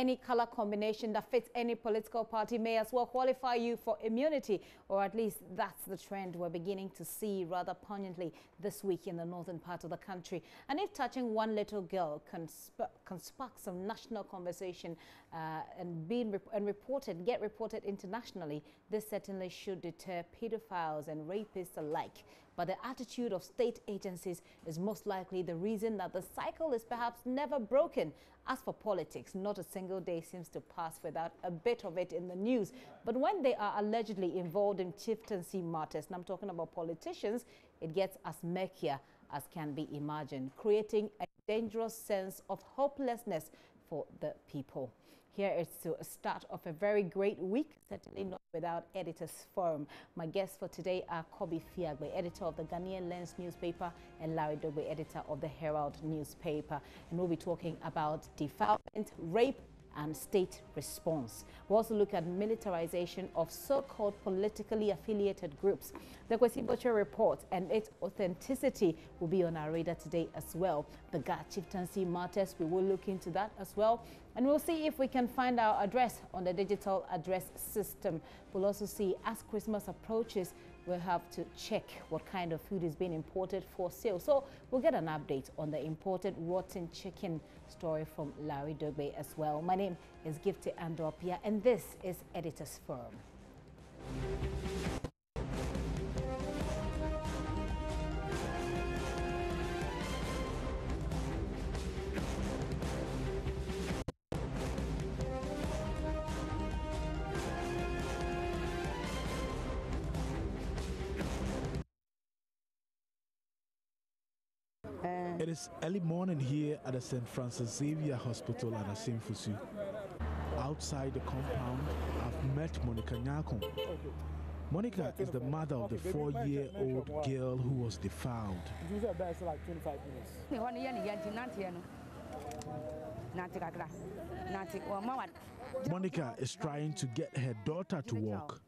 any color combination that fits any political party may as well qualify you for immunity, or at least that's the trend we're beginning to see rather poignantly this week in the northern part of the country. And if touching one little girl can spark some national conversation and get reported internationally, this certainly should deter pedophiles and rapists alike. But the attitude of state agencies is most likely the reason that the cycle is perhaps never broken. As for politics, not a single day seems to pass without a bit of it in the news. But when they are allegedly involved in chieftaincy matters, and I'm talking about politicians, it gets as murkier as can be imagined, creating a dangerous sense of hopelessness for the people. Here is to a start of a very great week, certainly not without Editors Forum. My guests for today are Kobe Fiagbe, editor of the Ghanaian Lens newspaper, and Larry Dogbe, editor of the Herald newspaper. And we'll be talking about defilement, rape, and state response. We'll also look at militarization of so-called politically affiliated groups. The Kwesi Butcher report and its authenticity will be on our radar today as well. The Ga chieftaincy matters, we will look into that as well. And we'll see if we can find our address on the digital address system. We'll also see, as Christmas approaches, we'll have to check what kind of food is being imported for sale. So we'll get an update on the imported rotten chicken story from Larry Dogbe as well. My name is Gifty Andopia, and this is Editors Forum. It is early morning here at the St. Francis Xavier Hospital at Asimfusu. Outside the compound, I've met Monica Nyakon. Monica is the mother of the 4-year-old girl who was defiled. Monica is trying to get her daughter to walk,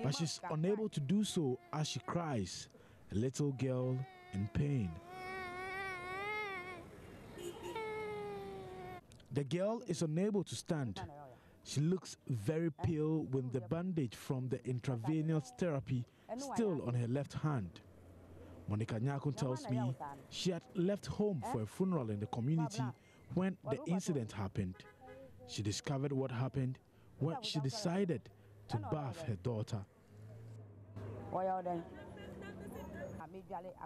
but she's unable to do so as she cries, a little girl in pain. The girl is unable to stand. She looks very pale with the bandage from the intravenous therapy still on her left hand. Monica Nyakon tells me she had left home for a funeral in the community when the incident happened. She discovered what happened when she decided to bath her daughter.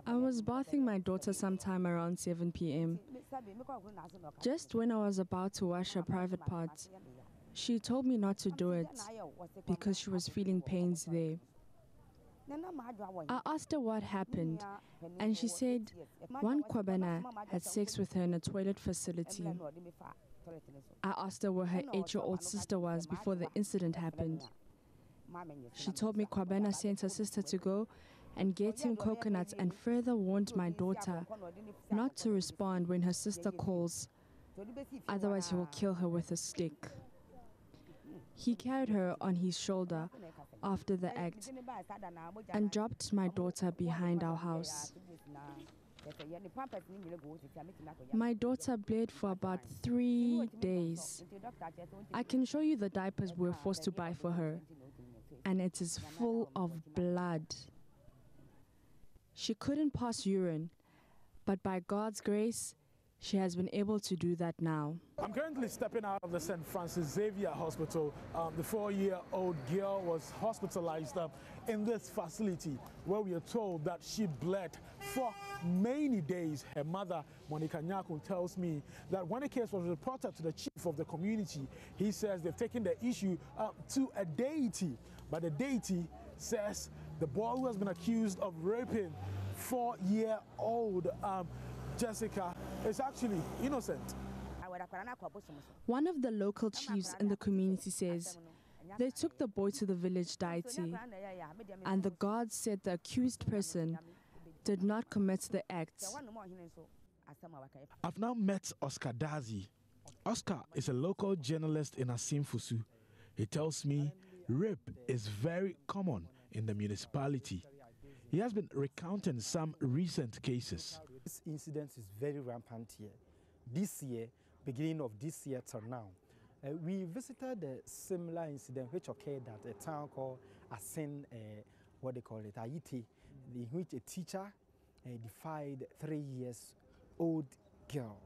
I was bathing my daughter sometime around 7 p.m. Just when I was about to wash her private parts, she told me not to do it because she was feeling pains there. I asked her what happened, and she said one Kwabena had sex with her in a toilet facility. I asked her where her 8-year-old sister was before the incident happened. She told me Kwabena sent her sister to go and get him coconuts and further warned my daughter not to respond when her sister calls, otherwise he will kill her with a stick. He carried her on his shoulder after the act and dropped my daughter behind our house. My daughter bled for about 3 days. I can show you the diapers we were forced to buy for her, and it is full of blood. She couldn't pass urine, but by God's grace, she has been able to do that now. I'm currently stepping out of the St. Francis Xavier Hospital. The 4-year-old girl was hospitalized in this facility where we are told that she bled for many days. Her mother, Monica Nyakon, tells me that when the case was reported to the chief of the community, he says they've taken the issue to a deity, but the deity says the boy who has been accused of raping 4-year-old Jessica is actually innocent. One of the local chiefs in the community says they took the boy to the village deity, and the gods said the accused person did not commit the acts. I've now met Oscar Dazi. Oscar is a local journalist in Asimfusu. He tells me rape is very common in the municipality. He has been recounting some recent cases. This incident is very rampant here. This year, beginning of this year till now, We visited a similar incident which occurred at a town called Asin, what they call it, Haiti, in which a teacher defied 3 years old girl,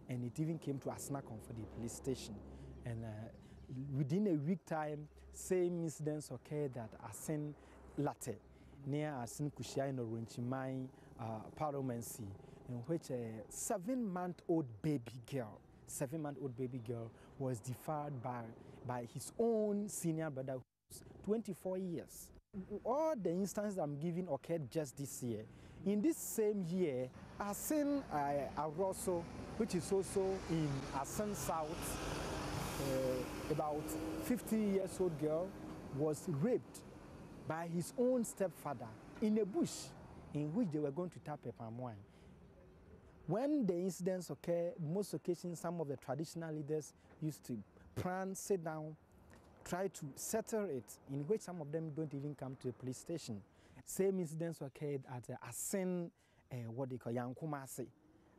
and it even came to Asnakon for the police station. And within a week time, same incidents occurred at Asin Latte, near Asin Kushia in Oronchimai Parliamentary, in which a 7-month-old baby girl, was defied by his own senior brother, who was 24 years. All the instances I'm giving occurred just this year. In this same year, Asin Aroso, which is also in Asin South, about 15-year-old girl was raped by his own stepfather in a bush in which they were going to tap a palm wine. When the incidents occur, most occasions some of the traditional leaders used to plan, sit down, try to settle it, in which some of them don't even come to the police station. Same incidents occurred at Asin, what they call Yankumasi,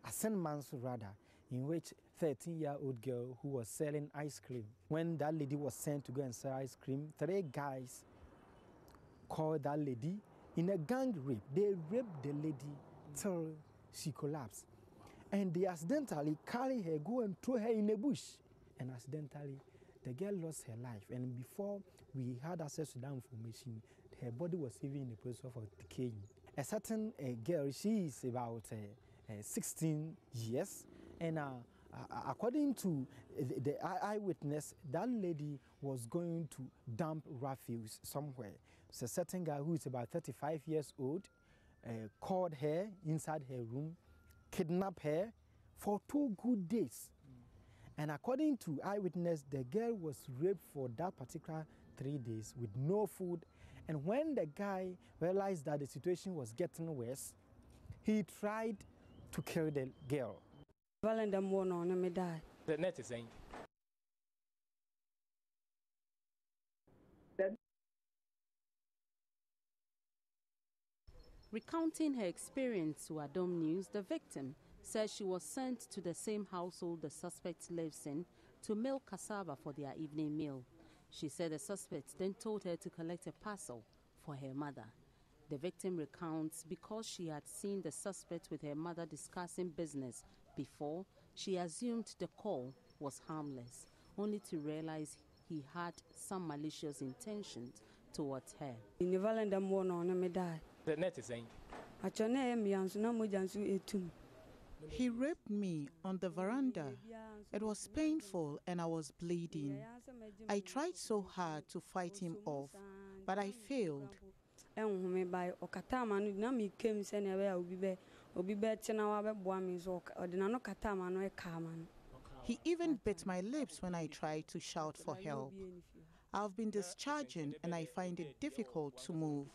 Asin Mansu rather, in which 13-year-old girl who was selling ice cream. When that lady was sent to go and sell ice cream, 3 guys called that lady in a gang rape. They raped the lady till she collapsed. And they accidentally carry her, go and throw her in a bush. And accidentally, the girl lost her life. And before we had access to that information, her body was even in the process of decaying. A certain girl, she is about 16 years. And according to the eyewitness, that lady was going to dump refuse somewhere. So a certain guy who is about 35 years old called her inside her room, kidnapped her for 2 good days. And according to eyewitness, the girl was raped for that particular 3 days with no food. And when the guy realized that the situation was getting worse, he tried to kill the girl. The net is saying. Recounting her experience to JoyNews, the victim said she was sent to the same household the suspect lives in to mill cassava for their evening meal. She said the suspect then told her to collect a parcel for her mother. The victim recounts because she had seen the suspect with her mother discussing business before, she assumed the call was harmless, only to realize he had some malicious intentions towards her. The net is saying. He raped me on the veranda. It was painful and I was bleeding. I tried so hard to fight him off, but I failed. He even bit my lips when I tried to shout for help. I've been discharging and I find it difficult to move.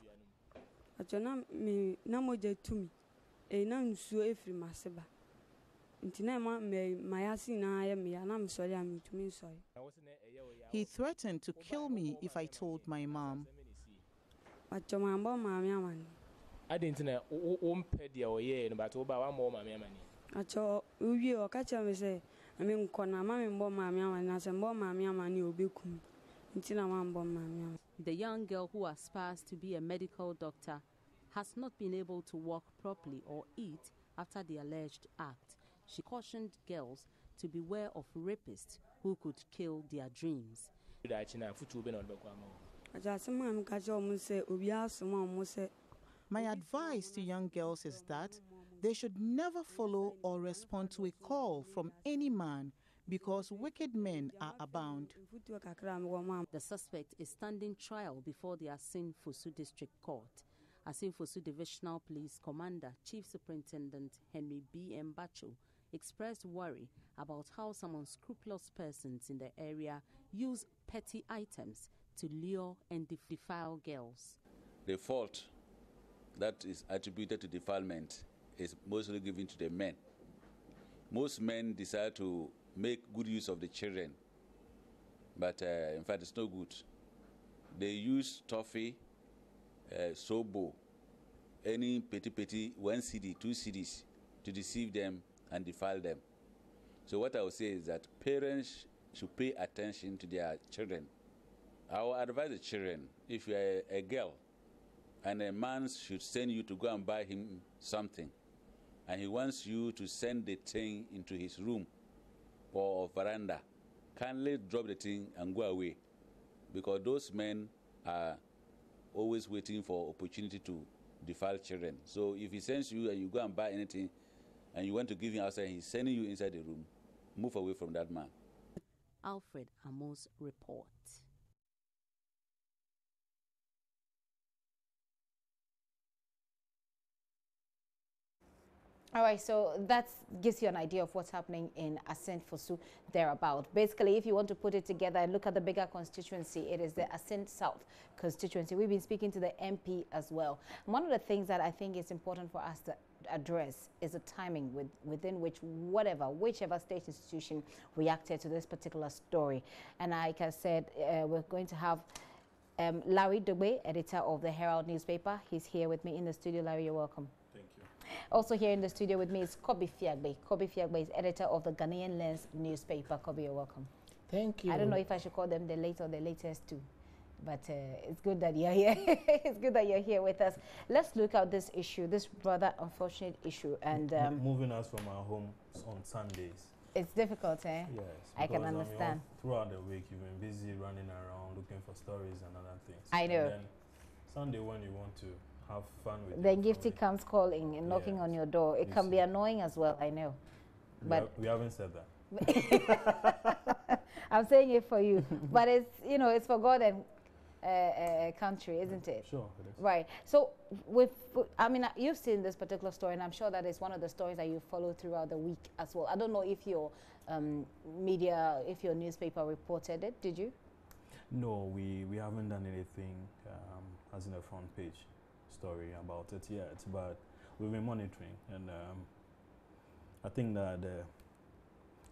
He threatened to kill me if I told my mom. I didn't know but one more mammy. The young girl who aspires to be a medical doctor has not been able to walk properly or eat after the alleged act. She cautioned girls to beware of rapists who could kill their dreams. My advice to young girls is that they should never follow or respond to a call from any man because wicked men are abound. The suspect is standing trial before the Asin Fusu District Court. Asin Fusu Divisional Police Commander Chief Superintendent Henry B. Mbacho expressed worry about how some unscrupulous persons in the area use petty items to lure and defile girls. The fault that is attributed to defilement is mostly given to the men. Most men decide to make good use of the children, but in fact it's no good. They use toffee, sobo, any petty 1 CD, 2 CDs to deceive them and defile them. So what I would say is that parents should pay attention to their children. I will advise the children, if you are a girl and a man should send you to go and buy him something, and he wants you to send the thing into his room or veranda, kindly drop the thing and go away, because those men are always waiting for opportunity to defile children. So if he sends you and you go and buy anything and you want to give him outside, he's sending you inside the room, move away from that man. Alfred Amos report. All right, so that gives you an idea of what's happening in Assin Fosu thereabout. Basically, if you want to put it together and look at the bigger constituency, it is the Assin South constituency. We've been speaking to the MP as well. And one of the things that I think is important for us to address is the timing within which whichever state institution reacted to this particular story. And like I said, we're going to have Larry Dugbe, editor of the Herald newspaper. He's here with me in the studio. Larry, you're welcome. Also here in the studio with me is Kobe Fiagbe. Kobe Fiagbe is editor of the Ghanaian Lens newspaper. Kobe, you're welcome. Thank you. I don't know if I should call them the late or the latest too, but it's good that you're here. It's good that you're here with us. Let's look at this issue, this rather unfortunate issue. And moving us from our homes on Sundays. It's difficult, eh? Yes. I can understand. Throughout the week, you've been busy running around looking for stories and other things. I know. And then Sunday, when you want to have fun with then Gifty comes calling and knocking on your door. It can be annoying as well, I know. But we haven't said that. I'm saying it for you. But it's, you know, it's for God and country, isn't it? Sure, it is. Right. So, I mean, you've seen this particular story, and I'm sure that it's one of the stories that you follow throughout the week as well. I don't know if your media, if your newspaper reported it. Did you? No, we haven't done anything as in a front page story about it yet, but we've been monitoring, and I think that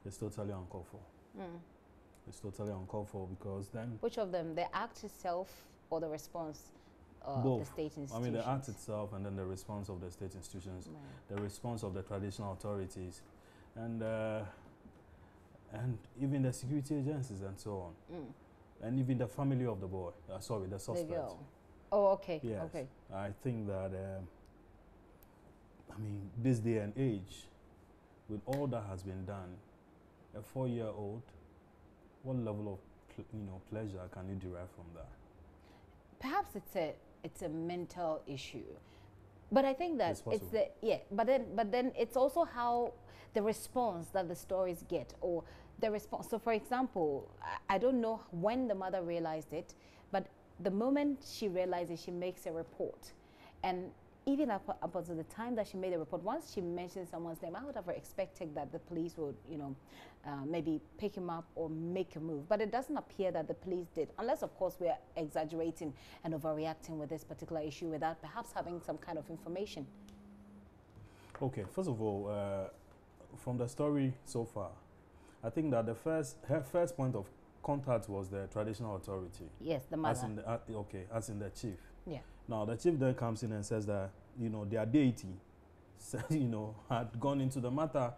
it's totally uncalled for. It's totally uncalled for, because then... Which of them? The act itself or the response of both. the state institutions? I mean, the act itself and then the response of the state institutions, the response of the traditional authorities, and even the security agencies and so on. And even the family of the boy, sorry, the suspect. The girl. Oh, okay. Yes. Okay. I think that, I mean, this day and age, with all that has been done, a 4-year-old, what level of pleasure can you derive from that? Perhaps it's a mental issue, but I think that it's the But then it's also how the response that the stories get, or the response. So, for example, I don't know when the mother realized it, but the moment she realizes, she makes a report. And even up until the time that she made the report, once she mentioned someone's name, I would have expected that the police would, maybe pick him up or make a move. But it doesn't appear that the police did, unless, of course, we're exaggerating and overreacting with this particular issue without perhaps having some kind of information. Okay, first of all, from the story so far, I think that her first point of contact was the traditional authority. Yes, the mother. As in the chief. Yeah. Now the chief then comes in and says that their deity, had gone into the matter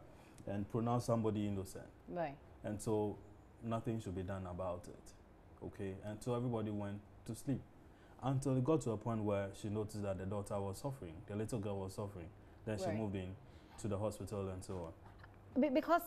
and pronounced somebody innocent. Right. And so nothing should be done about it. Okay. And so everybody went to sleep until it got to a point where she noticed that the daughter was suffering, the little girl was suffering. Then she moved in to the hospital and so on. Because,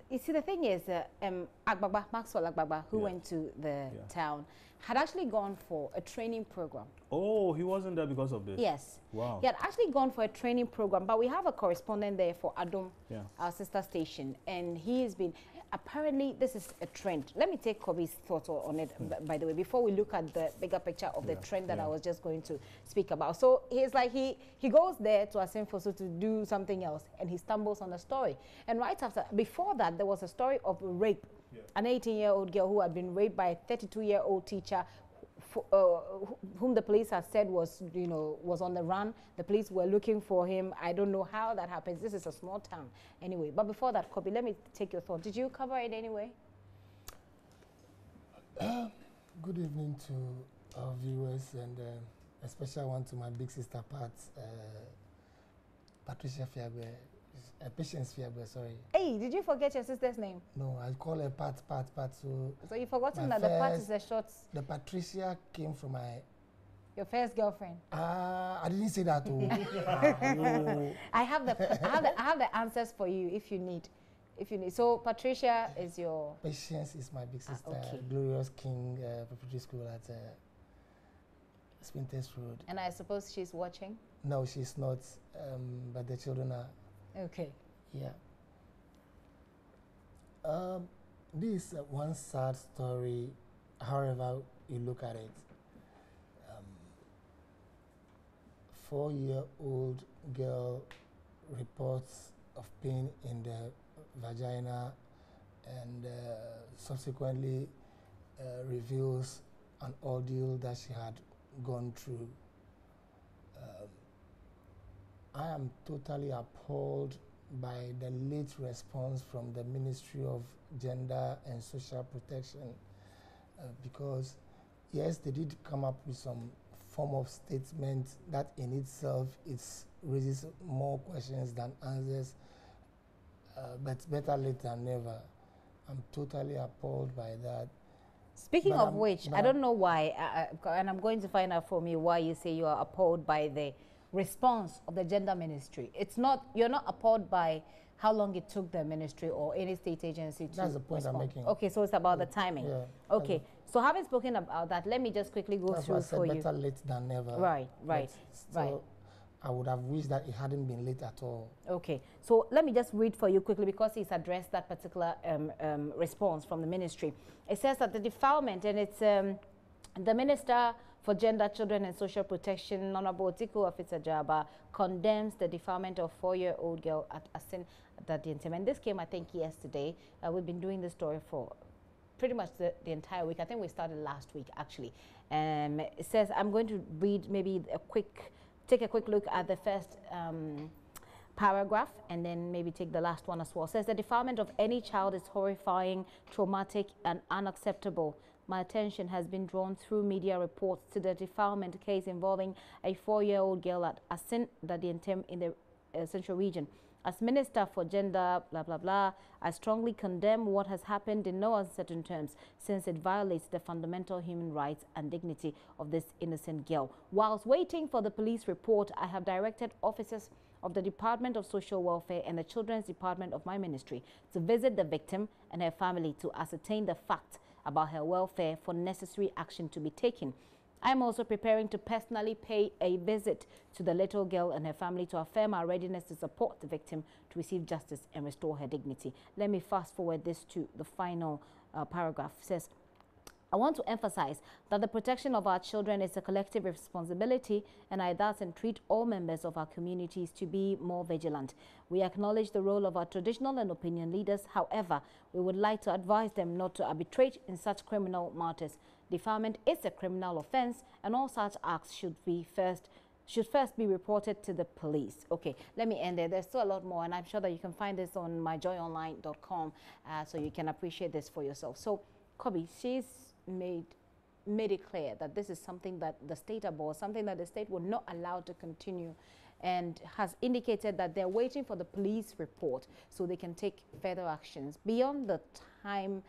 you see, the thing is, Maxwell Agbagba, who went to the town, had actually gone for a training program. Oh, he wasn't there because of this? Yes. Wow. He had actually gone for a training program, but we have a correspondent there for Adom, our sister station, and he has been, apparently, this is a trend. Let me take Kobe's thoughts on it, by the way, before we look at the bigger picture of the trend that I was just going to speak about. So he's like, he goes there to Assin Fosu to do something else, and he stumbles on the story. And right after, before that, there was a story of rape. An 18-year-old girl who had been raped by a 32-year-old teacher, whom the police had said was on the run. The police were looking for him. I don't know how that happens. This is a small town anyway. But before that, Kobe, let me take your thought. Did you cover it anyway? Good evening to our viewers, and a special one to my big sister Pat, Patricia Fiagbe. Patience Fiabe, sorry. Hey, did you forget your sister's name? No, I call her Pat. So you've forgotten that the Pat is a short. The Patricia came from your first girlfriend. I didn't say that. I have the answers for you if you need. So Patricia is your. Patience is my big sister. Okay. Glorious King Preparatory School at Spinters Road. And I suppose she's watching. No, she's not. But the children are. Okay. Yeah. This is one sad story. However you look at it. 4-year-old girl reports of pain in the vagina and subsequently reveals an ordeal that she had gone through. I am totally appalled by the late response from the Ministry of Gender and Social Protection because yes, they did come up with some form of statement that in itself raises more questions than answers, but better late than never. I'm totally appalled by that. Speaking of which, I don't know why, and I'm going to find out from you why you say you are appalled by the response of the gender ministry. You're not appalled by how long it took the ministry or any state agency to That's the point respond. I'm making. Okay, so it's about the timing. Yeah. Okay, so having spoken about that, let me just quickly go through for you. Better late than never. Right. Still, I would have wished that it hadn't been late at all. Okay, so let me just read for you quickly because he's addressed that particular response from the ministry. It says that the defilement, and it's the Minister for Gender, Children and Social Protection, Honorable Tiku Afisa-Jaba, condemns the defilement of 4-year-old girl at Asin Dadiantem. And this came, I think, yesterday. We've been doing this story for pretty much the entire week. I think we started last week, actually. It says, I'm going to read maybe take a quick look at the first paragraph and then maybe take the last one as well. It says, the defilement of any child is horrifying, traumatic and unacceptable. My attention has been drawn through media reports to the defilement case involving a 4-year-old girl at Asin Dadiantem in the Central Region. As Minister for Gender, blah, blah, blah, I strongly condemn what has happened in no uncertain terms since it violates the fundamental human rights and dignity of this innocent girl. Whilst waiting for the police report, I have directed officers of the Department of Social Welfare and the Children's Department of my ministry to visit the victim and her family to ascertain the facts about her welfare for necessary action to be taken. I am also preparing to personally pay a visit to the little girl and her family to affirm our readiness to support the victim to receive justice and restore her dignity. Let me fast forward this to the final paragraph. It says, I want to emphasize that the protection of our children is a collective responsibility, and I thus entreat all members of our communities to be more vigilant. We acknowledge the role of our traditional and opinion leaders. However, we would like to advise them not to arbitrate in such criminal matters. Defilement is a criminal offense, and all such acts should first be reported to the police. Okay, let me end there. There's still a lot more, and I'm sure that you can find this on myjoyonline.com, so you can appreciate this for yourself. So, Kobe, she's made it clear that this is something that the state abhors, something that the state will not allow to continue, and has indicated that they're waiting for the police report so they can take further actions beyond the time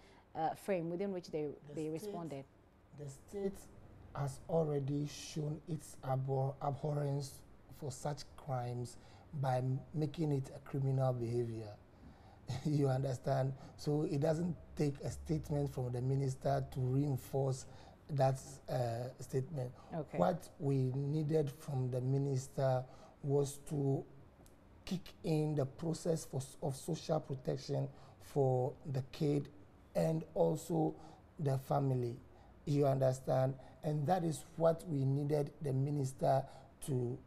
frame within which they responded. The state has already shown its abhorrence for such crimes by making it a criminal behavior. You understand? So it doesn't take a statement from the minister to reinforce that statement. Okay. What we needed from the minister was to kick in the process of social protection for the kid and also the family. You understand? And that is what we needed the minister to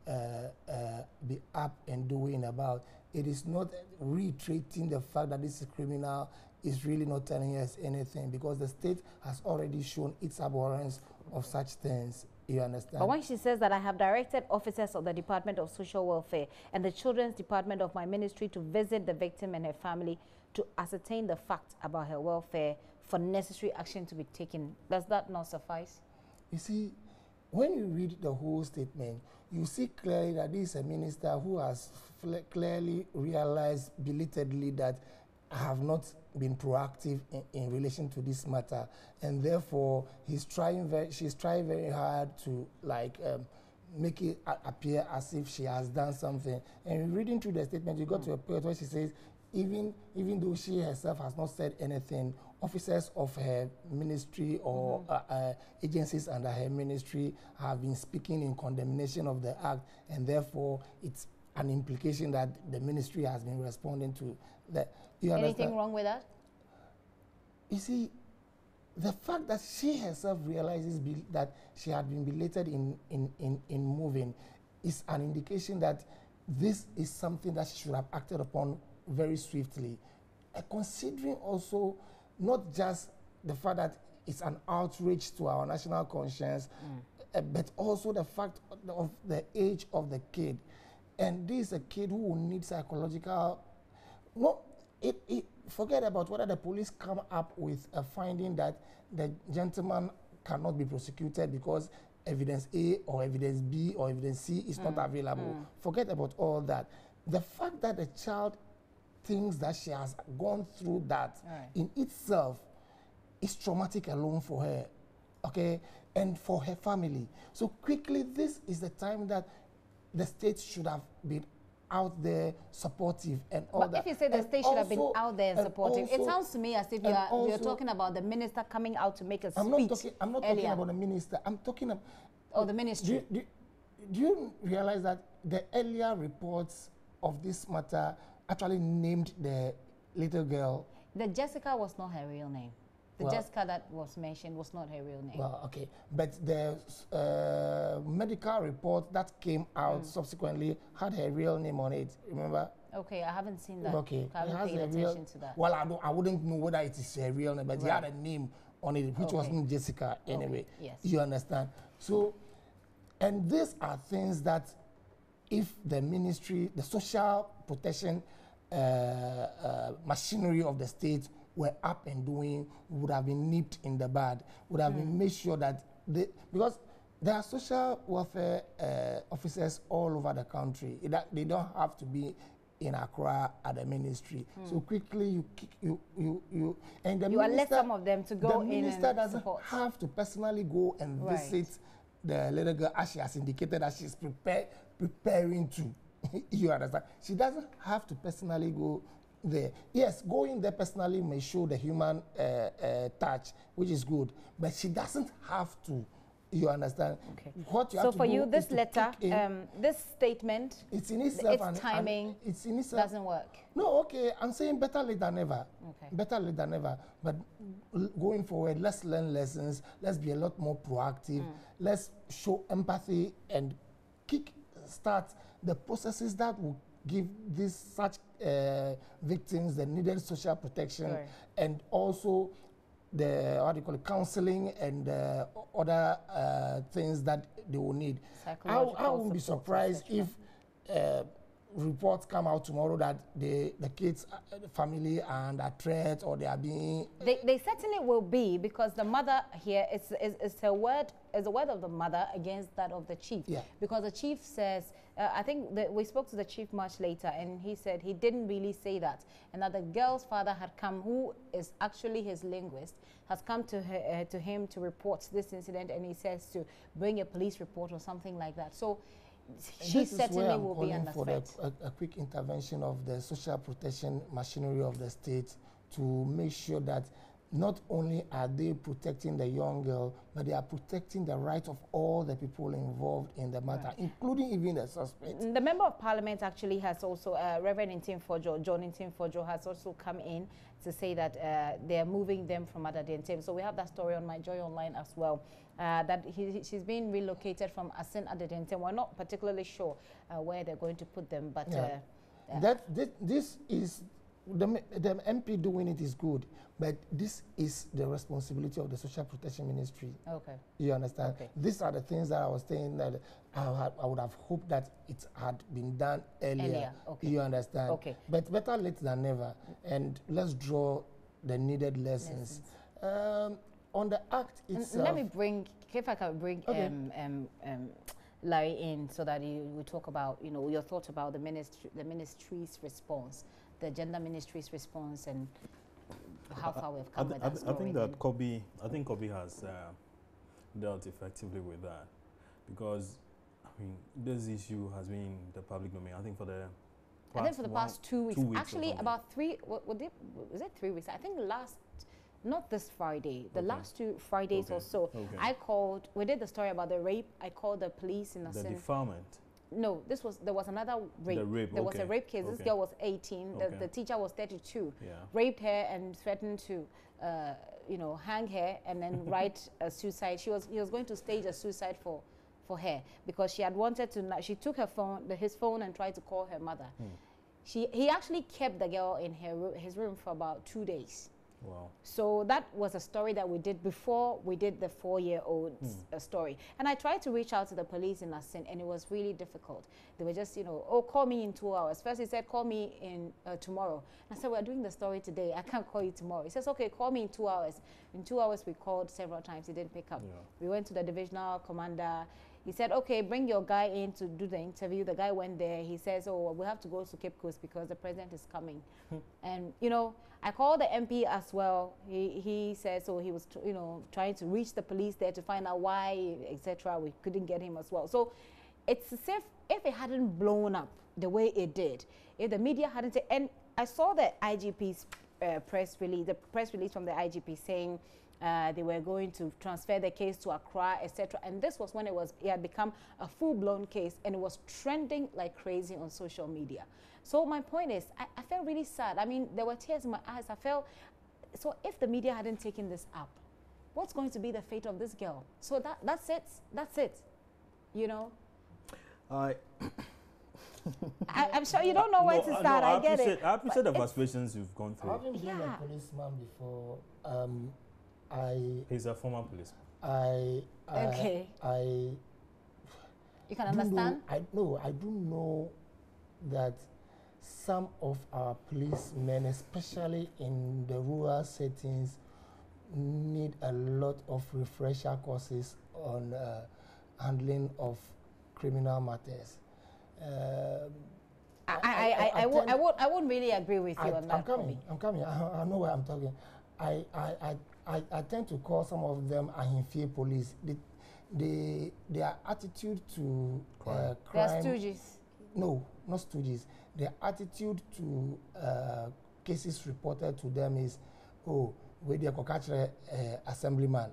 be up and doing about. It is not reiterating the fact that this is criminal, is really not telling us anything because the state has already shown its abhorrence of such things. You understand? But when she says that I have directed officers of the Department of Social Welfare and the Children's Department of my ministry to visit the victim and her family to ascertain the facts about her welfare for necessary action to be taken, does that not suffice? You see, when you read the whole statement, you see clearly that this is a minister who has clearly realized belatedly that I have not been proactive in relation to this matter, and therefore she's trying very hard to make it appear as if she has done something. And reading through the statement, you got to a point where she says, even though she herself has not said anything, officers of her ministry or agencies under her ministry have been speaking in condemnation of the act, and therefore it's an implication that the ministry has been responding to that. Anything wrong with that? You see, the fact that she herself realizes that she had been belated in moving is an indication that this is something that she should have acted upon very swiftly. Considering also not just the fact that it's an outrage to our national conscience, but also the fact of the age of the kid. And this is a kid who will need psychological... Forget about whether the police come up with a finding that the gentleman cannot be prosecuted because evidence A or evidence B or evidence C is not available. Forget about all that. The fact that the child thinks that she has gone through that in itself is traumatic alone for her, okay, and for her family. So quickly, this is the time that the state should have been out there supportive and all that. But if you say the state should have been out there and supportive, it sounds to me as if you're talking about the minister coming out to make a speech. I'm not talking about the minister. I'm talking about... Oh, the ministry. Do you realize that the earlier reports of this matter actually named the little girl? The Jessica was not her real name. The Jessica that was mentioned was not her real name. Well, okay. But the medical report that came out subsequently had her real name on it, remember? Okay, I haven't seen that. Okay. I haven't paid attention to that. Well, I wouldn't know whether it is her real name, but it had a name on it, which wasn't Jessica anyway. Yes. You understand? So, and these are things that if the ministry, the social protection machinery of the state were up and doing, would have been nipped in the bud, would have been made sure that because there are social welfare officers all over the country. They don't have to be in Accra at the ministry. So quickly you alert some of them to go in. The minister doesn't have to personally go and visit the little girl as she has indicated that she's preparing to. You understand? She doesn't have to personally go there. Yes, going there personally may show the human touch, which is good, but she doesn't have to. You understand? Okay. What you so have to for do you, this is to letter, this statement, it's in itself, its timing it's in itself, doesn't work. No, okay. I'm saying better late than never. Okay. Better late than never. But going forward, let's learn lessons. Let's be a lot more proactive. Let's show empathy and start the processes that will give such victims the needed social protection and also the counseling and other things that they will need. I won't be surprised if reports come out tomorrow that the kids, the family are under threat or they are being... They certainly will be, because the mother here is a word of the mother against that of the chief. Yeah. Because the chief says, I think that we spoke to the chief much later, and he said he didn't really say that, and that the girl's father had come, who is actually his linguist, has come to him to report this incident, and he says to bring a police report or something like that. So she certainly will be under threat. For a quick intervention of the social protection machinery of the state to make sure that not only are they protecting the young girl, but they are protecting the right of all the people involved in the matter, including even the suspect. The Member of Parliament actually has also, Reverend Ntimfojo, John Ntimfojo, has also come in to say that they are moving them from Adadiantem. So we have that story on My Joy Online as well, that she's being relocated from Asin Adadiantem. We're not particularly sure where they're going to put them, but... This is... The MP doing it is good, but this is the responsibility of the Social Protection Ministry. Okay. You understand? Okay. These are the things that I was saying that I would have hoped that it had been done earlier. Okay. You understand? Okay. But better late than never. And let's draw the needed lessons. on the act itself. Let me bring, if I can bring okay. Larry in so that we talk about, you know, your thoughts about the ministry's response, the gender ministry's response, and how far we've come with that story. I think that Kobe has dealt effectively with that, because I mean this issue has been in the public domain. I think for the past 2 weeks. Actually, about 3. Was it 3 weeks? I think not this Friday, the last 2 Fridays or so. I called. We did the story about the rape. I called the police in the defilement. No, there was another rape. There was a rape case. This girl was 18. The teacher was 32. Yeah. Raped her and threatened to, you know, hang her and then write a suicide. He was going to stage a suicide for her because she had wanted to. She took his phone and tried to call her mother. He actually kept the girl in his room for about 2 days. Wow. So that was a story that we did before we did the 4-year-old story. And I tried to reach out to the police in Asin, and it was really difficult. They were just, you know, oh, call me in 2 hours. First he said, call me in tomorrow. I said, we're doing the story today. I can't call you tomorrow. He says, okay, call me in 2 hours. In 2 hours, we called several times. He didn't pick up. Yeah. We went to the divisional commander. He said, okay, bring your guy in to do the interview. The guy went there. He says, oh, we have to go to Cape Coast because the president is coming. And, you know, I called the MP as well. He said, so he was, you know, trying to reach the police there to find out why, etc. We couldn't get him as well. So it's as if it hadn't blown up the way it did, if the media hadn't, and I saw the IGP's press release, the press release from the IGP saying they were going to transfer the case to Accra, etc. And this was when it had become a full-blown case, and it was trending like crazy on social media. So my point is, I felt really sad. I mean, there were tears in my eyes. I felt, so if the media hadn't taken this up, what's going to be the fate of this girl? So that's it. That's it. You know? I'm sure you don't know where to start. I get it. I appreciate the frustrations you've gone through. Having been a policeman before, he's a former policeman. Okay. You can understand? I do know that some of our policemen, especially in the rural settings, need a lot of refresher courses on handling of criminal matters. I wouldn't really agree with you on that. I'm coming. I know where I'm talking. I tend to call some of them Ahimfie police. Their attitude to crime. They are stooges. No, not stooges. Their attitude to cases reported to them is, oh, we the Kokachre assemblyman,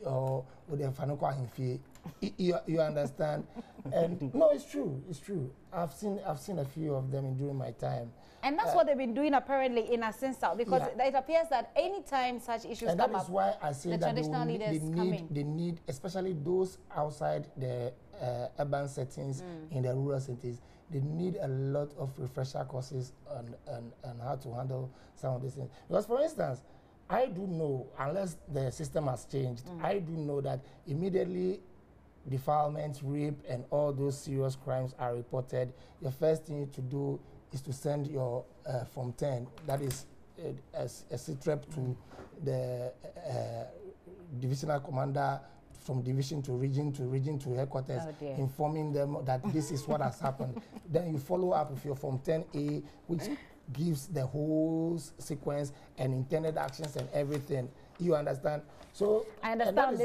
or with the Fanuko Ahimfie. You understand? And no, it's true. It's true. I've seen a few of them during my time. And that's what they've been doing apparently in Asin South, because it appears that anytime such issues come up, that is why I say that they need, especially those outside the urban settings, in the rural cities, they need a lot of refresher courses on how to handle some of these things. Because, for instance, I do know, unless the system has changed, I do know that immediately defilements, rape, and all those serious crimes are reported, the first thing you need to do is to send your Form 10, that is a CTREP to the divisional commander, from division to region to headquarters, informing them that this is what has happened. Then you follow up with your Form 10A, which gives the whole sequence and intended actions and everything. You understand? So I understand.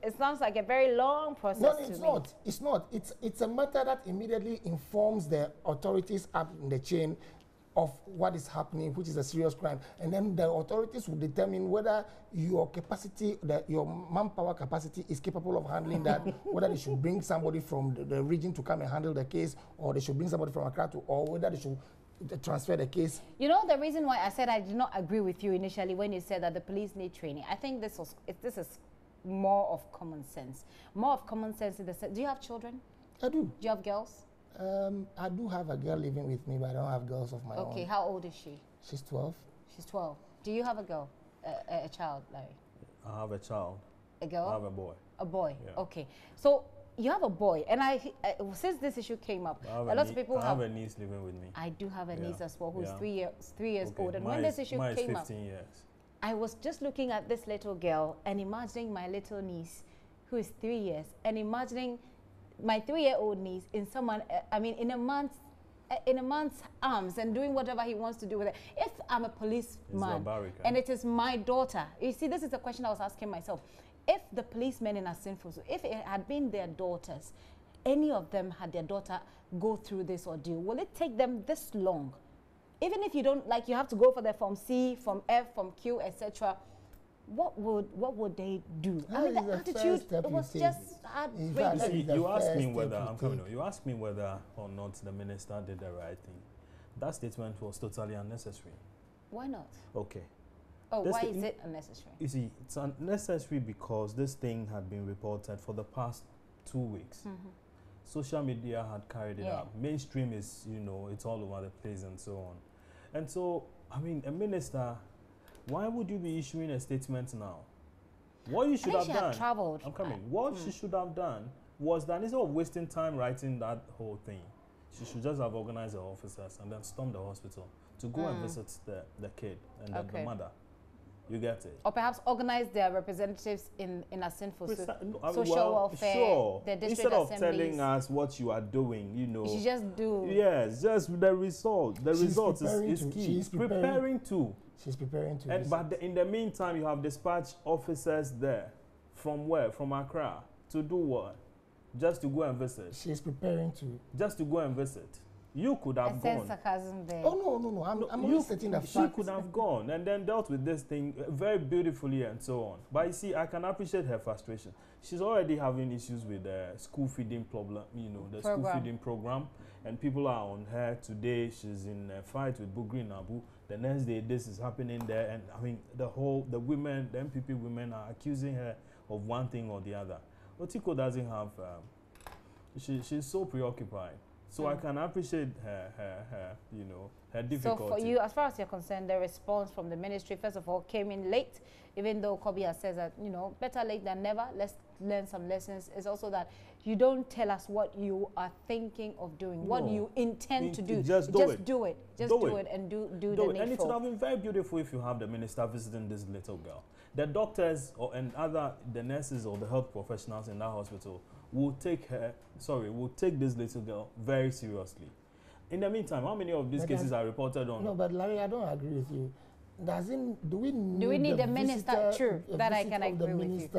It sounds like a very long process. No, it's not. It's not. It's a matter that immediately informs the authorities up in the chain of what is happening, which is a serious crime, and then the authorities will determine whether your capacity, your manpower capacity, is capable of handling that. Whether they should bring somebody from the region to come and handle the case, or they should bring somebody from Accra or whether they should transfer the case. You know the reason why I said I did not agree with you initially when you said that the police need training. I think this is more of common sense. More of common sense in the sense. Do you have children? I do. Do you have girls? I do have a girl living with me, but I don't have girls of my own. Okay, how old is she? She's 12. She's 12. Do you have a girl, a child, Larry? I have a child. A girl? I have a boy. A boy. Yeah. Okay. So you have a boy, and since this issue came up, a lot of people have a niece living with me. I do have a niece as well, who's 3 years old. And when this issue came up, 15 years. I was just looking at this little girl and imagining my little niece, who is 3 years, and imagining my 3-year-old niece in someone, in a man's arms and doing whatever he wants to do with it. If I'm a policeman and it is my daughter, you see, this is the question I was asking myself. If the policemen in Asinfo, if it had been their daughters, any of them had their daughter go through this ordeal, will it take them this long? Even if you don't, like, you have to go for the Form C, Form F, Form Q, etc. What would they do? I mean, the attitude, it was just heartbreaking. You asked me whether, I'm coming on, you asked me whether or not the minister did the right thing. That statement was totally unnecessary. Why not? Okay. Oh, why is it unnecessary? You see, it's unnecessary because this thing had been reported for the past 2 weeks. Mm-hmm. Social media had carried it up. Mainstream is, it's all over the place and so on. And so, I mean, a minister, why would you be issuing a statement now? What you should have done, traveled. I'm coming. What she should have done was that instead of wasting time writing that whole thing, she should just have organized the officers and then storm the hospital to go and visit the kid and the mother. You get it? Or perhaps organize their representatives in Asinfo, social welfare, the district instead of assemblies. telling us what you are doing, you should just do. Yes, just the result. The result is key. She's preparing to. But in the meantime, you have dispatched officers there. From where? From Accra. To do what? Just to go and visit. She's preparing to. Just to go and visit. You could have gone. Sarcasm there. Oh, no. I'm only stating the fact. She could have gone and then dealt with this thing very beautifully and so on. But you see, I can appreciate her frustration. She's already having issues with the school feeding problem, school feeding program. And people are on her today. She's in a fight with Bugri and Abu. The next day, this is happening there. And I mean, the MPP women are accusing her of one thing or the other. Otiko doesn't have, she's so preoccupied. So I can appreciate her difficulty. So for you, as far as you're concerned, the response from the ministry, first of all, came in late, even though Kobe has said that, better late than never. Let's learn some lessons. It's also that you don't tell us what you are thinking of doing, what you intend to do. Just do it. Just do it and do the needful. And it would have been very beautiful if you have the minister visiting this little girl. The doctors the nurses or the health professionals in that hospital will take this little girl very seriously. In the meantime, how many of these cases are reported on? No, but Larry, I don't agree with you. Do we need the minister? True, that I can agree with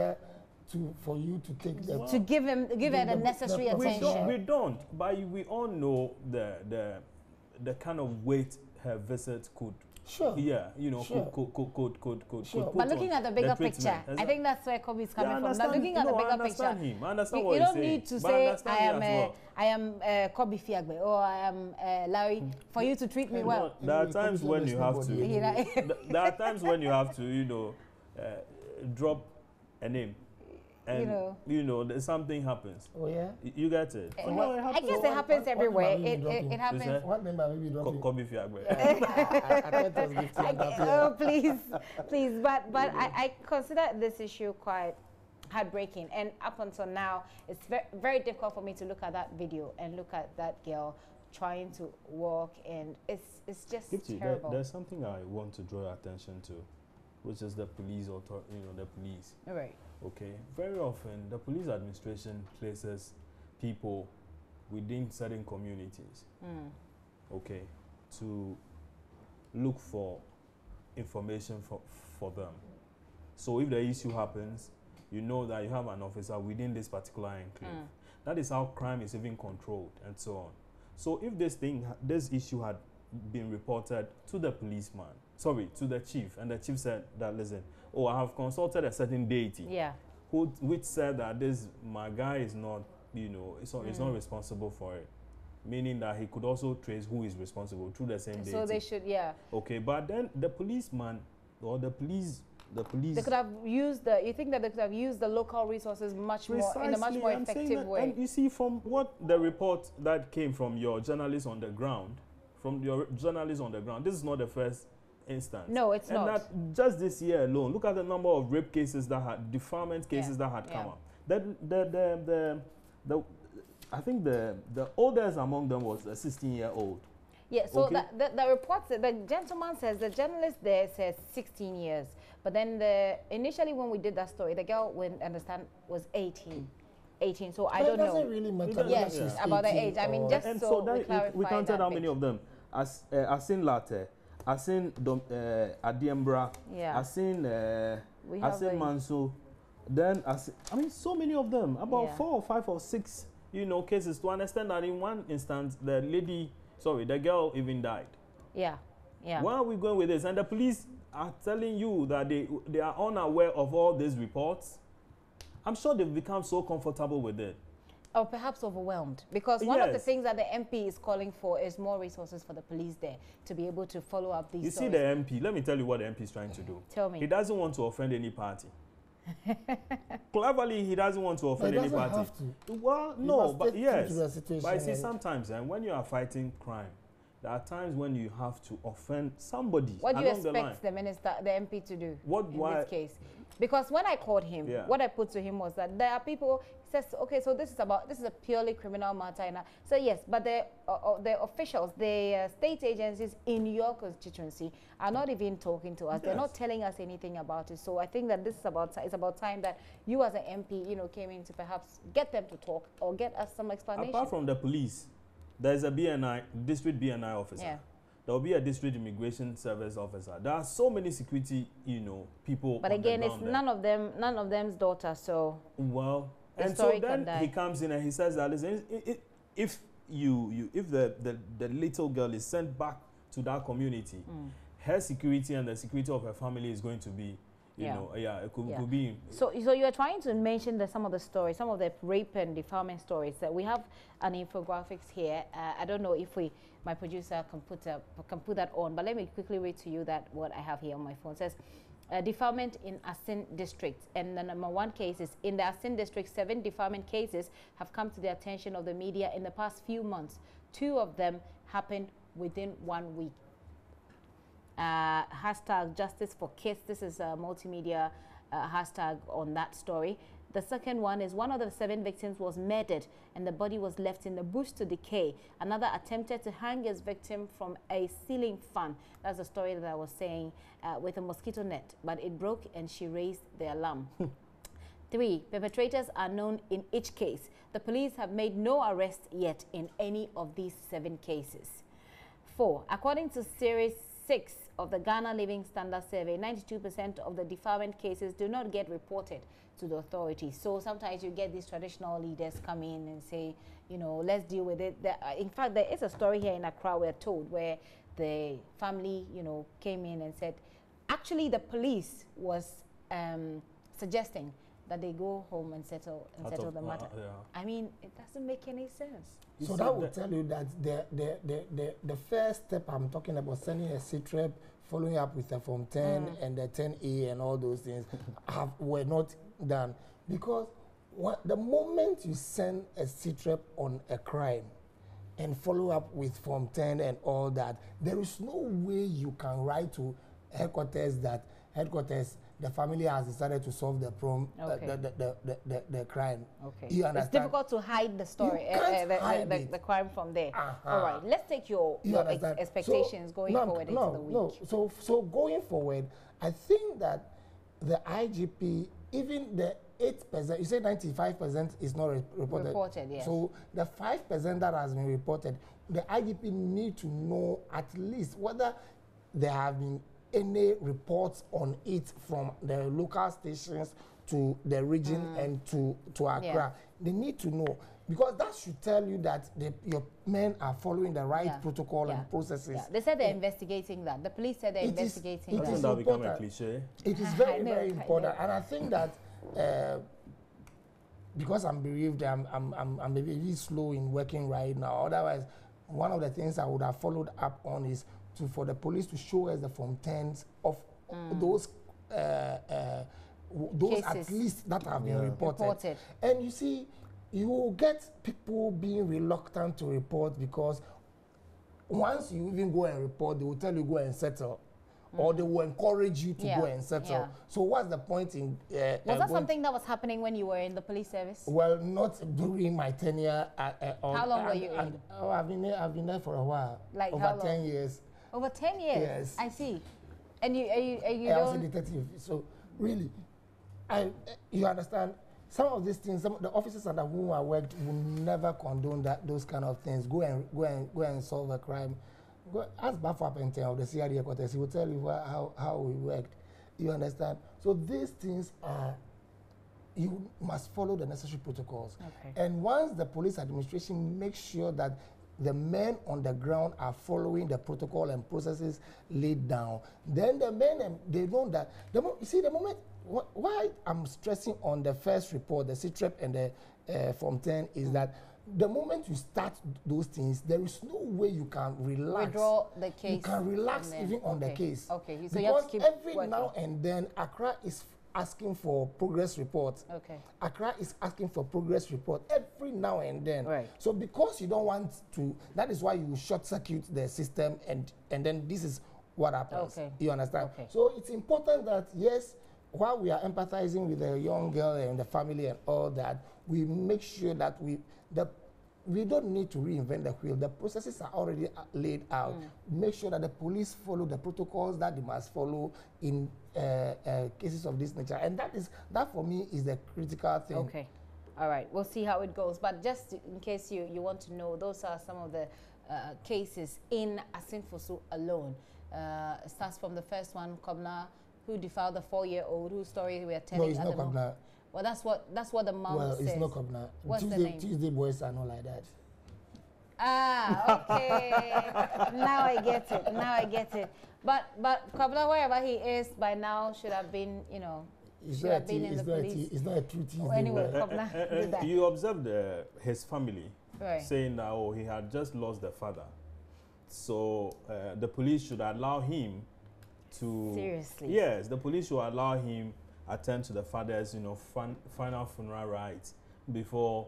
you. For you to take to give her the necessary attention. We don't, but we all know the kind of weight her visit could. Sure. Yeah, Sure. But looking at the bigger picture, I think that's where Kobe is coming from. Now, looking at the bigger picture, I understand what you don't need to say I am Kobe Fiagbe or I am Larry for you to treat me well. There are times when you have to. There are times when you have to, drop a name. And something happens. Oh yeah, you get it. I guess it happens everywhere. It happens. What member will be dropping? Kobe Fiagbe. Oh please. But I consider this issue quite heartbreaking. And up until now, it's very difficult for me to look at that video and look at that girl trying to walk, and it's just terrible. There's something I want to draw attention to, which is the police the police. All right. Okay, very often the police administration places people within certain communities, okay, to look for information for them. So if the issue happens, you know that you have an officer within this particular enclave. That is how crime is even controlled and so on. So if this issue had been reported to the to the chief, and the chief said that, listen, I have consulted a certain deity, which said that my guy is not, it's not responsible for it, meaning that he could also trace who is responsible through the same deity. So they should, Okay, but then the policeman or the police. They could have used you think that they could have used the local resources in a much more effective way. And you see, from what the report that came from your journalists on the ground, this is not the first instance. No, it's not. And that just this year alone, look at the number of rape cases defilement cases that had come up. I think the oldest among them was a 16-year-old. Yeah, so Okay. the report, the gentleman says, the journalist there says 16 years. But then initially when we did that story, the girl, we understand, was 18. 18, so I don't know. It doesn't really matter. Yes, Yeah. about the age. I mean, just and so then we clarify we counted that how bit. many of them. I seen Latte, I seen Adiembra, Yeah. I seen have Manso. Then I mean, so many of them. About 4 or 5 or 6, cases. To understand that in one instance, the girl even died. Yeah, yeah. Where are we going with this? And the police are telling you that they are unaware of all these reports. I'm sure they've become so comfortable with it. Or perhaps overwhelmed. Because one of the things that the MP is calling for is more resources for the police there to be able to follow up these stories. You see the MP, let me tell you what the MP is trying to do. Tell me. He doesn't want to offend any party. Cleverly, he doesn't want to offend any party. Have to. Well, no, but yes. But you see, and sometimes when you are fighting crime, there are times when you have to offend somebody. What do you along the line. expect the minister, the MP to do in why- this case? Because when I called him, what I put to him was that there are people, he says, okay, so this is a purely criminal matter. And so yes, but the officials, the state agencies in your constituency are not even talking to us. They're not telling us anything about it. So I think that it's about time that you as an MP, came in to perhaps get them to talk or get us some explanation. Apart from the police, there's a BNI, district BNI officer. Yeah. There will be a district immigration service officer. There are so many security, people. But again, it's none of them's daughter. So well, the and story so then can die. he comes in and he says that listen, if the little girl is sent back to that community, her security and the security of her family is going to be, it could be. So you are trying to mention some of the stories, some of the rape and defilement stories. We have an infographics here. I don't know if my producer can put that on, but let me quickly read to you that what I have here on my phone. It says, defilement in Asin district, and the number 1 case is in the Asin district. 7 defilement cases have come to the attention of the media in the past few months. 2 of them happened within 1 week. Hashtag justice for kids. This is a multimedia hashtag on that story. The second one is one of the 7 victims was murdered and the body was left in the bush to decay. Another attempted to hang his victim from a ceiling fan. That's the story that I was saying, with a mosquito net, but it broke and she raised the alarm. 3 perpetrators are known in each case. The police have made no arrest yet in any of these 7 cases. 4, according to Series 6 of the Ghana Living Standard Survey, 92% of the defilement cases do not get reported to the authorities. So sometimes you get these traditional leaders come in and say, let's deal with it. In fact, there is a story here in Accra, we're told, where the family, came in and said, actually the police was suggesting that they go home and settle the matter. I mean, it doesn't make any sense. So that will tell you that the first step I'm talking about, sending a CTREP, following up with a Form 10 and the 10A and all those things were not done. Because the moment you send a CTREP on a crime and follow up with Form 10 and all that, there is no way you can write to headquarters that the family has decided to solve the problem, the crime. Okay. You understand? It's difficult to hide the story, the crime from there. All right, let's take your expectations going forward into the week. So going forward, I think that the IGP, even the 8%, you say 95% is not reported. Reported, yes. So the 5% that has been reported, the IGP need to know at least whether there have been any reports on it from the local stations to the region and to Accra. Yeah. They need to know, because that should tell you that your men are following the right protocol and processes. Yeah. They said they're investigating that. The police said they're investigating that. Doesn't that become a cliche? It is very, very important. And I think that because I'm bereaved, I'm maybe slow in working right now. Otherwise, one of the things I would have followed up on is for the police to show us the Form 10s of those at least that have been reported. And you see, you will get people being reluctant to report, because once you even go and report, they will tell you go and settle. or they will encourage you to go and settle. Yeah. So what's the point in... was that something that was happening when you were in the police service? Well, not during my tenure. How long were you in? Oh, I've been there for a while. Like over how long? 10 years. Over 10 years? Yes. I see. And you I was a detective. So really, you understand, some of these things, the officers under whom I worked will never condone those kind of things. Go and solve a crime. Go ask Bafo Apente of the CRD headquarters. He will tell you how we worked. You understand? So these things are, you must follow the necessary protocols. Okay. And once the police administration makes sure that the men on the ground are following the protocol and processes laid down, then the men, they know that. You see, the moment, why I'm stressing on the first report, the CTREP and the Form 10, is that the moment you start those things, there is no way you can relax. Withdraw the case. You can relax even on the case. Okay, so because you have to keep every working. now and then, Accra is asking for progress report. Okay. Accra is asking for progress report every now and then. Right. So because you don't want to, that is why you short circuit the system, and then this is what happens. Okay. You understand? Okay. So it's important that, yes, while we are empathizing with the young girl and the family and all that, we make sure that we don't need to reinvent the wheel. The processes are already laid out. Make sure that the police follow the protocols that they must follow in cases of this nature. And that for me is the critical thing. Okay. All right. We'll see how it goes. But just in case you want to know, those are some of the cases in Asinfosu alone. It starts from the first one, Kobna, who defiled the 4-year-old, whose story we are telling. No, it's not Kobna. Well, that's what the mom says. Well, it's not Kobna. What's the name? Tuesday boys are not like that. Ah, okay. Now I get it. Now I get it. But Kobna, wherever he is by now, should have been, should have been in the police. It's not a true Tuesday. Oh, anyway, Kobna did that. You observed his family saying that he had just lost the father, so the police should allow him to. Seriously. Yes, the police should allow him attend to the father's, final funeral rites before.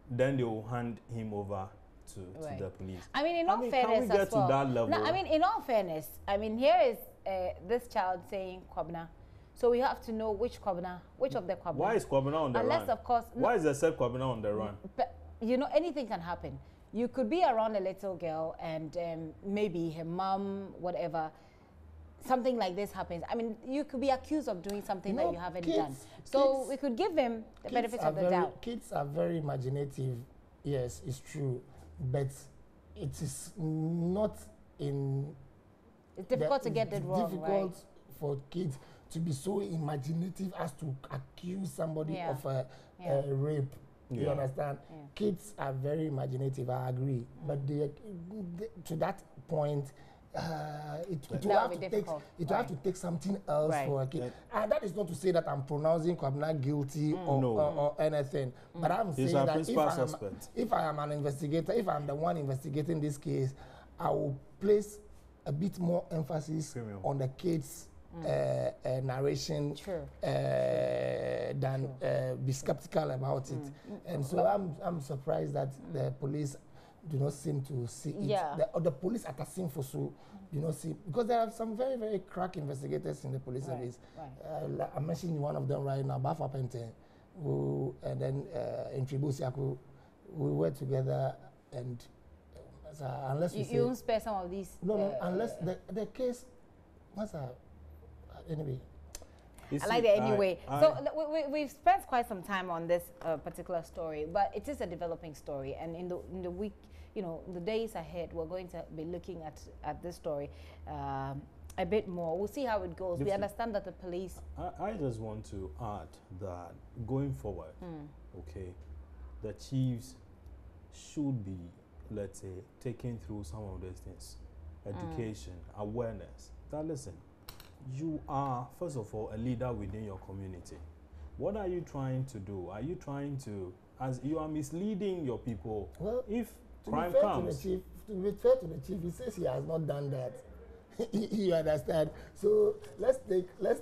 Then they will hand him over to the police. I mean, in all fairness, can we get as well, to that level? No, I mean, in all fairness, here is this child saying Kobna. So we have to know which of the Kobna. Why is Kobna on the run? Unless, of course. Why is the said Kobna on the run? But, anything can happen. You could be around a little girl and maybe her mom, whatever, something like this happens. I mean, you could be accused of doing something that you haven't done. So we could give him the benefit of the doubt. Kids are very imaginative. Yes, it's true. But it is not in... It's difficult to get it wrong, It's difficult for kids to be so imaginative as to accuse somebody of a rape. You understand? Yeah. Kids are very imaginative, I agree. But to that point, it will have to take something else for a kid. And that is not to say that I'm pronouncing Kobna guilty or anything. But I'm saying that if I am an investigator, if I'm the one investigating this case, I will place a bit more emphasis on the kids' narration than be skeptical about it. And so I'm surprised that the police do not seem to see it. The police at Asinfosu do not see, because there are some very, very crack investigators in the police service. I'm mentioning one of them right now, Bafo Apente, and then in Tribusiaku, we work together, and unless you won't spare some of these. No, unless the case, anyway. I like it anyway. So we've spent quite some time on this particular story, but it is a developing story, and in the week, the days ahead, we're going to be looking at this story a bit more. We'll see how it goes. We understand that the police. I just want to add that going forward, the chiefs should be, let's say, taking through some of these things, education, awareness. That listen. You are, first of all, a leader within your community. What are you trying to do? Are you trying to, as you are misleading your people, if crime comes? To be fair to the chief, he says he has not done that. You understand? So let's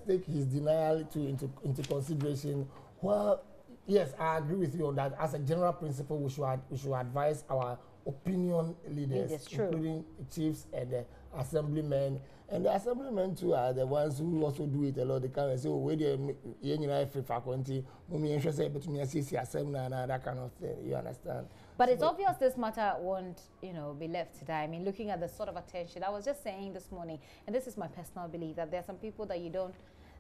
take his denial into consideration. Well, yes, I agree with you on that. As a general principle, we should advise our opinion leaders, including chiefs and the assemblymen. And the assemblymen too are the ones who also do it a lot. They come and say, oh, where do you free faculty, that kind of thing. You understand? But it's obvious this matter won't, be left today. I mean, looking at the sort of attention, I was just saying this morning, and this is my personal belief, that there are some people that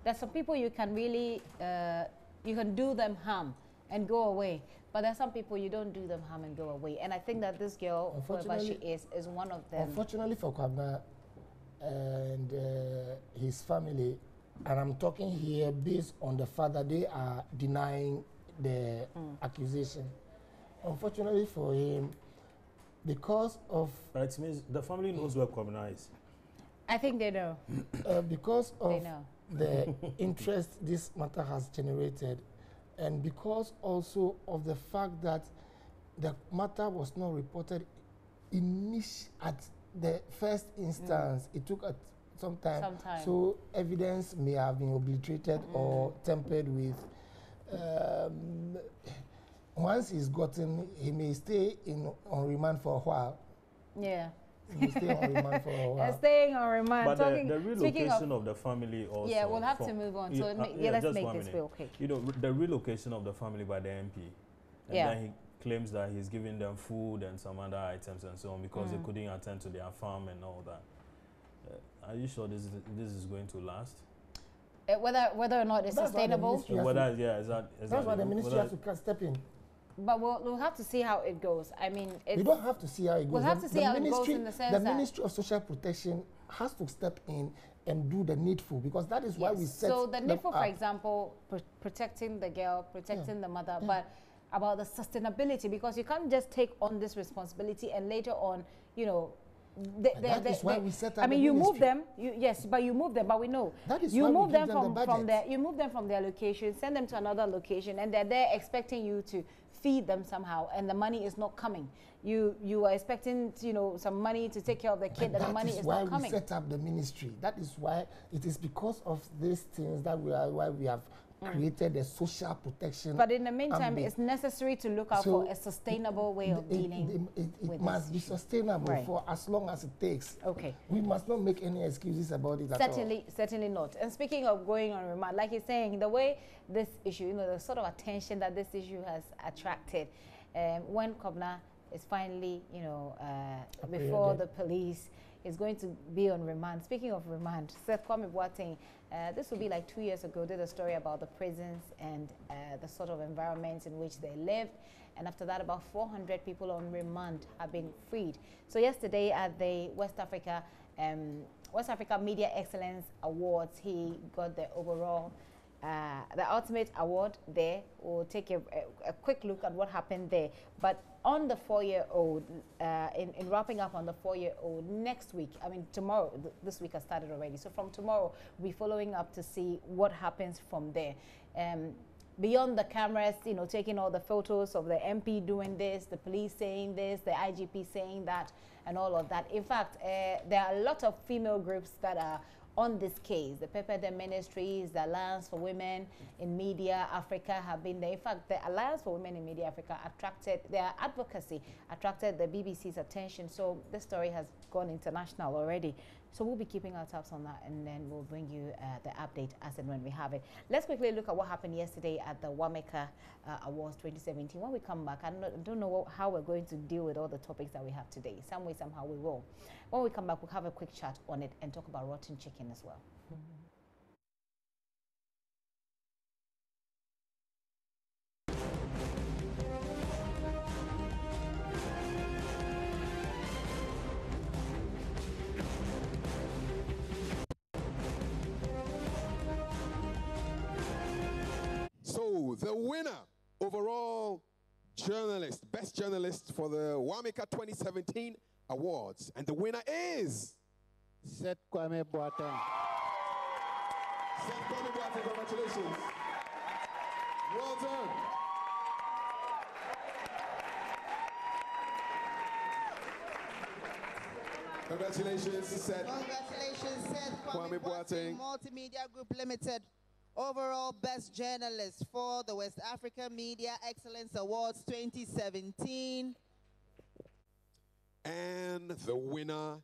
there's some people you can really, you can do them harm and go away. But there are some people you don't do them harm and go away. And I think that this girl, whoever she is one of them. Unfortunately for Kwabena and his family, and I'm talking here based on the fact that they are denying the accusation. Unfortunately for him, because of... It means the family knows where Kwabena is. I think they know. Because of the interest this matter has generated, and because also of the fact that the matter was not reported at the first instance, it took some time. So evidence may have been obliterated or tampered with. Once he's gotten, he may stay on remand for a while. Yeah. He may stay on remand for a while. Staying on remand. But the relocation of the family also. Yeah, we'll have to move on. So let's make this real quick. The relocation of the family by the MP. And then he claims that he's giving them food and some other items and so on because they couldn't attend to their farm and all that. Are you sure this is going to last? Whether or not it's sustainable? That's why the ministry has to step in. But we'll have to see how it goes. I mean, we don't have to see how it goes. We'll have to see how it goes in the sense that the Ministry of Social Protection has to step in and do the needful, because that is why we set. So the needful, for example, protecting the girl, protecting the mother, but about the sustainability, because you can't just take on this responsibility and later on, that is why we set up. I mean, you move them. But you move them. But we know that is you why move them from their. You move them from their location, send them to another location, and they're there expecting you to feed them somehow, and the money is not coming. You are expecting, some money to take care of the kid, and the money is not coming. That is why we set up the ministry. That is why it is because of these things that why we have created a social protection. But in the meantime, it's necessary to look out for a sustainable way of dealing with this. It must be sustainable for as long as it takes. Okay. We must not make any excuses about it at all. Certainly not. And speaking of going on remand, like you're saying, the way this issue, the sort of attention that this issue has attracted, when Kwabena is finally, before the police, is going to be on remand. Speaking of remand, Seth Kwame Boateng, this will be like 2 years ago, did a story about the prisons and the sort of environments in which they lived. And after that, about 400 people on remand have been freed. So yesterday at the West Africa Media Excellence Awards, he got the overall, the ultimate award there. We'll take a quick look at what happened there. But on the 4-year-old, in wrapping up on the 4-year-old, next week, I mean tomorrow, this week has started already, so from tomorrow we'll be following up to see what happens from there. Beyond the cameras, taking all the photos of the MP doing this, the police saying this, the IGP saying that, and all of that. In fact, there are a lot of female groups that are on this case. The Pepper Ministries, the Alliance for Women in Media Africa have been there. In fact, the Alliance for Women in Media Africa their advocacy attracted the BBC's attention. So this story has gone international already. So we'll be keeping our tabs on that, and then we'll bring you the update as and when we have it. Let's quickly look at what happened yesterday at the Wameka Awards 2017. When we come back, I don't know how we're going to deal with all the topics that we have today. Some way, somehow we will. When we come back, we'll have a quick chat on it and talk about rotten chicken as well. So the winner, overall best journalist for the Wameka 2017 Awards, and the winner is Seth Kwame Boateng. Seth Kwame Boateng, congratulations. Well done. Congratulations, Seth. Congratulations, Seth Kwame Boateng. Multimedia Group Limited. Overall Best Journalist for the West Africa Media Excellence Awards 2017. And the winner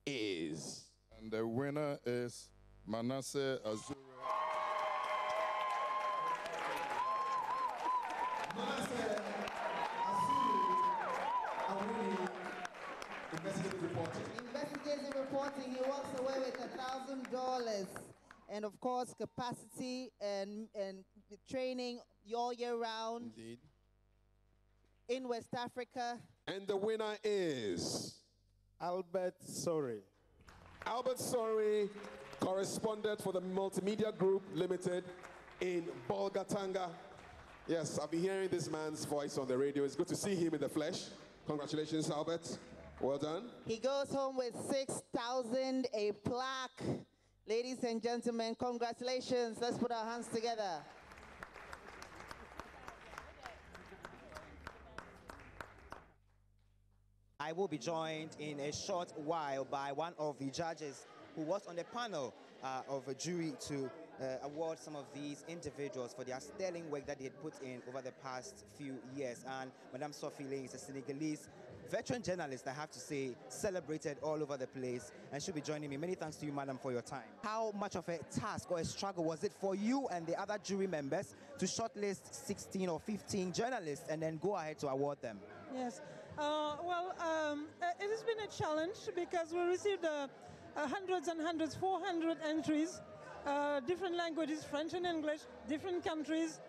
is... And the winner is Manasseh Azure. Manasseh Azure, investigative reporting. Investigative reporting, he walks away with $1,000. And of course, capacity and training all year round. Indeed. In West Africa. And the winner is... Albert Sorry. Albert Sorry, correspondent for the Multimedia Group Limited in Bolgatanga. Yes, I've been hearing this man's voice on the radio. It's good to see him in the flesh. Congratulations, Albert. Well done. He goes home with 6,000, a plaque. Ladies and gentlemen, congratulations. Let's put our hands together. I will be joined in a short while by one of the judges who was on the panel of a jury to award some of these individuals for their sterling work that they had put in over the past few years. And Madame Sophie Lane is a Senegalese veteran journalist, I have to say, celebrated all over the place, and she'll be joining me. Many thanks to you, madam, for your time. How much of a task or a struggle was it for you and the other jury members to shortlist 16 or 15 journalists and then go ahead to award them? Yes. It has been a challenge because we received hundreds and hundreds, 400 entries, different languages, French and English, different countries,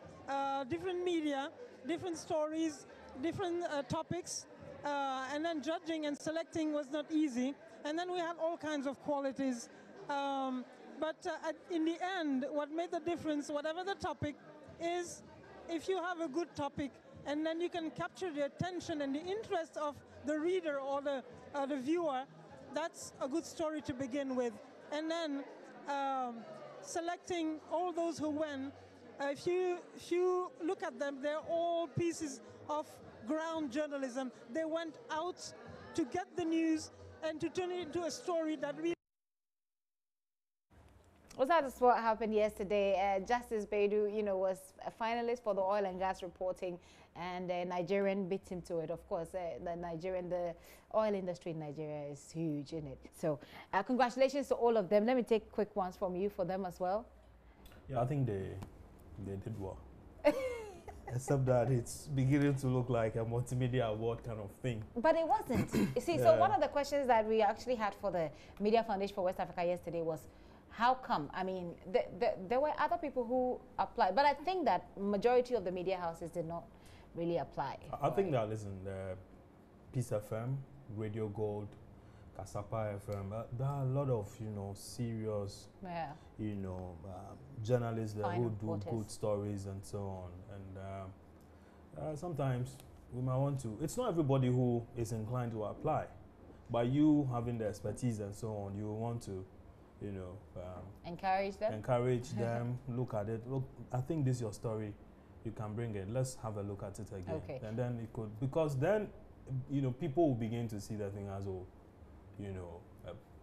different media, different stories, different topics, and then judging and selecting was not easy. And then we had all kinds of qualities. But in the end, what made the difference, whatever the topic is, if you have a good topic, and then you can capture the attention and the interest of the reader or the viewer, that's a good story to begin with. And then selecting all those who win, if you look at them, they're all pieces of ground journalism. They went out to get the news and to turn it into a story that really... Well, that's what happened yesterday. Justice Baidu, was a finalist for the oil and gas reporting, and a Nigerian beat him to it. Of course, the oil industry in Nigeria is huge, isn't it? So, congratulations to all of them. Let me take quick ones from you for them as well. Yeah, I think they did well. Except that it's beginning to look like a multimedia award kind of thing. But it wasn't. You see, so one of the questions that we actually had for the Media Foundation for West Africa yesterday was, how come? I mean, there were other people who applied, but I think that majority of the media houses did not really apply. I think that, listen, Peace FM, Radio Gold, Kasapa FM, there are a lot of, serious, journalists that who do good stories and so on. And sometimes we might want to, it's not everybody who is inclined to apply, but you having the expertise and so on, you want to, encourage them. Encourage them, look at it. Look, I think this is your story. You can bring it. Let's have a look at it again. Okay. And then it could, because then, people will begin to see the thing as,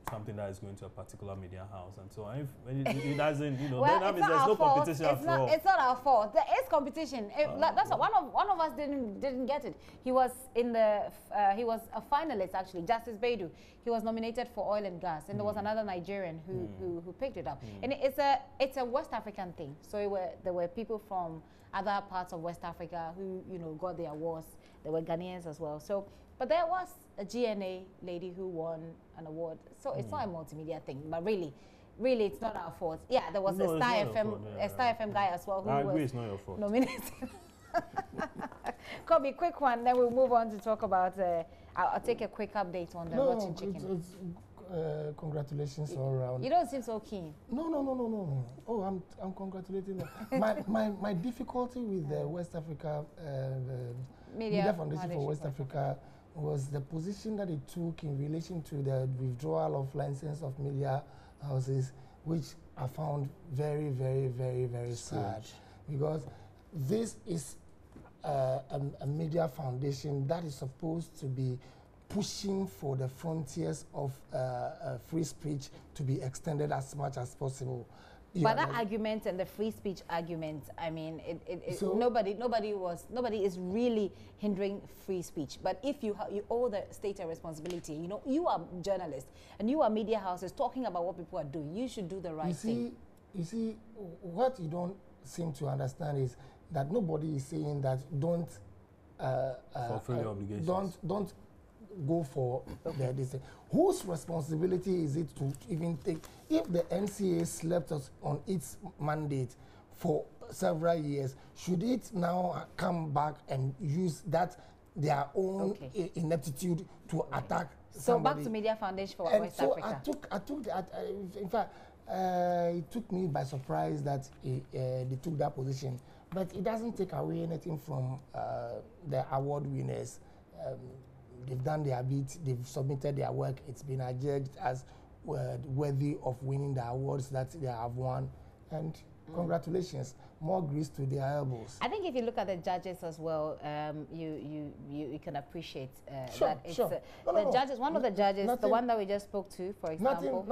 something that is going to a particular media house and so on. If it doesn't, well, then that means there's no competition after all. It's not our fault. There is competition. That's one of us didn't get it. He was in the he was a finalist actually. Justice Baidu. He was nominated for oil and gas, and there was another Nigerian who picked it up. And it's a West African thing. So there were people from other parts of West Africa who got the awards. There were Ghanaians as well. So, but there was a GNA lady who won an award. So it's not a multimedia thing, but really it's not our fault. Yeah, there was a Star FM guy as well who was it's not your fault. Nominated. Kobe, quick one, then we'll move on to talk about, I'll take a quick update on the rotten chicken. Congratulations all around. You don't seem so keen. No. Oh, I'm congratulating them. my difficulty with the West Africa Media Foundation for West Africa was the position that it took in relation to the withdrawal of license of media houses, which I found very, very, very, very sad. Because this is a media foundation that is supposed to be pushing for the frontiers of free speech to be extended as much as possible. But that argument and the free speech argument, I mean, nobody is really hindering free speech. But if you owe the state a responsibility, you know, you are journalists and you are media houses talking about what people are doing. You should do the right thing. You see, what you don't seem to understand is that nobody is saying that don't fulfill your obligations. Don't go for this thing. Whose responsibility is it to even take? If the NCA slept us on its mandate for several years, should it now come back and use that their own ineptitude to attack So somebody? back to Media Foundation for West so Africa. in fact, it took me by surprise that they took that position, but it doesn't take away anything from the award winners. They've done their bit, they've submitted their work, it's been adjudged as worthy of winning the awards that they have won, and congratulations, more grease to their elbows. I think if you look at the judges as well, you can appreciate that it's judges. One of the judges, the one that we just spoke to, for example.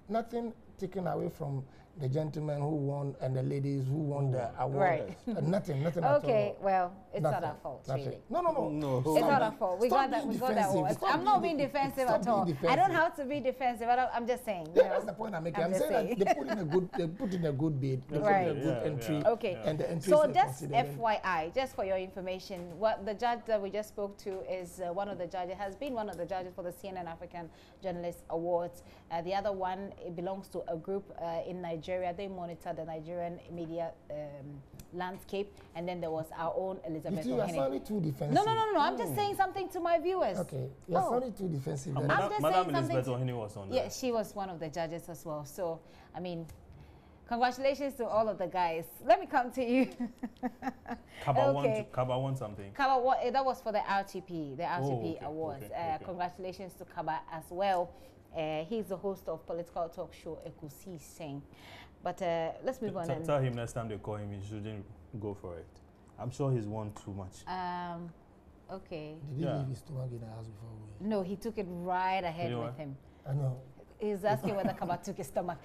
Nothing taken away from the gentlemen who won and the ladies who won the award. Right. Nothing at all. Okay, well, it's not our fault, really. No. It's not our fault. We got that award. I'm not being defensive at all. I don't have to be defensive. I'm just saying. That's the point I'm making. I'm saying that they put in a good bid. They put in a good entry. Okay. And the entry so just FYI, just for your information, what the judge that we just spoke to is one of the judges, has been one of the judges for the CNN African Journalist Awards. The other one, it belongs to a group in Nigeria. They monitor the Nigerian media landscape, and then there was our own Elizabeth. You are sounding too defensive. No. I'm just saying something to my viewers. Okay, you're sounding too defensive. Madam Elizabeth Ohini was on there. Yeah, she was one of the judges as well. So, I mean, congratulations to all of the guys. Let me come to you. Kaba won something. Kaba, that was for the RTP Awards. Congratulations to Kaba as well. He's the host of political talk show Ekusi Sing. But let's move on. Tell him next time they call him, he shouldn't go for it. I'm sure he's won too much. Okay. Did he leave his stomach in the house before we? No, he took it right ahead with him. I know. He's asking whether Kaba took his stomach.